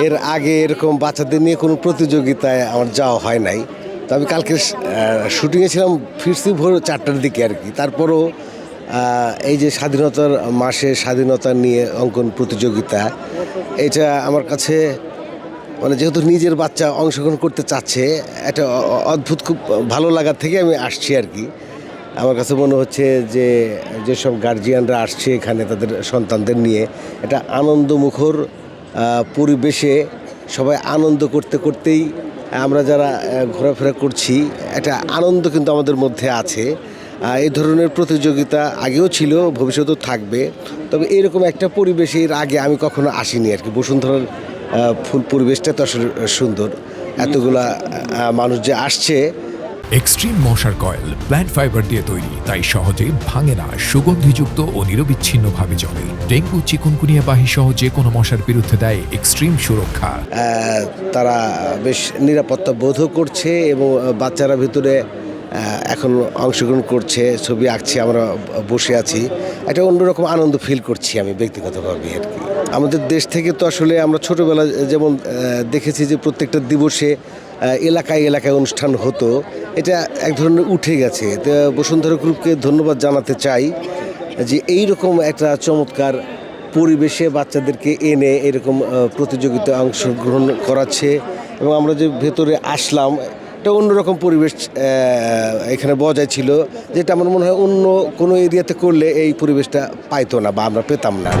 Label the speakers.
Speaker 1: এর আগে এরকম বাচ্চাদের নিয়ে কোনো প্রতিযোগিতায় আমার যাওয়া হয় নাই। তো আমি কালকে শুটিংয়ে ছিলাম, ফিরছি ভোর 4টার দিকে আর কি। তারপরও এই যে স্বাধীনতার মাসে স্বাধীনতা নিয়ে অঙ্কন প্রতিযোগিতা, এটা আমার কাছে মানে যেহেতু নিজের বাচ্চা অংশগ্রহণ করতে চাচ্ছে, একটা অদ্ভুত খুব ভালো লাগার থেকে আমি আসছি আর কি। আমার কাছে মনে হচ্ছে যে যেসব গার্জিয়ানরা আসছে এখানে তাদের সন্তানদের নিয়ে এটা আনন্দমুখর পরিবেশে সবাই আনন্দ করতে করতেই আমরা যারা ঘোরাফেরা করছি, একটা আনন্দ কিন্তু আমাদের মধ্যে আছে। এই ধরনের প্রতিযোগিতা আগেও ছিল, ভবিষ্যতেও থাকবে। তবে এরকম একটা পরিবেশের আগে আমি কখনো আসিনি আর কি। বসুন্ধরার ফুল পরিবেশটা তো আসলে সুন্দর, এতগুলা মানুষ যে আসছে।
Speaker 2: এক্সট্রিম মশার কয়েল প্ল্যান্ট ফাইবার দিয়ে তৈরি, তাই সহজে ভাঙে না, সুগন্ধিযুক্ত ও নিরবিচ্ছিন্নভাবে জ্বলে। ডেঙ্গু, চিকুনগুনিয়া বাহি সহ যে কোনো মশার বিরুদ্ধে দেয় এক্সট্রিম সুরক্ষা।
Speaker 1: তারা বেশ নিরাপত্তা বোধও করছে এবং বাচ্চারা ভিতরে এখন অংশগ্রহণ করছে, ছবি আঁকছে, আমরা বসে আছি, একটা অন্যরকম আনন্দ ফিল করছি আমি ব্যক্তিগতভাবে আর কি। আমাদের দেশ থেকে তো আসলে আমরা ছোটোবেলা যেমন দেখেছি যে প্রত্যেকটা দিবসে এলাকায় এলাকায় অনুষ্ঠান হতো, এটা এক ধরনের উঠে গেছে। তো বসুন্ধরা গ্রুপকে ধন্যবাদ জানাতে চাই যে এই রকম একটা চমৎকার পরিবেশে বাচ্চাদেরকে এনে এরকম প্রতিযোগিতায় অংশগ্রহণ করাচ্ছে। এবং আমরা যে ভেতরে আসলাম, একটা অন্যরকম পরিবেশ এখানে বজায় ছিল, যেটা আমার মনে হয় অন্য কোনো এরিয়াতে করলে এই পরিবেশটা পাইতো না বা আমরা পেতাম না।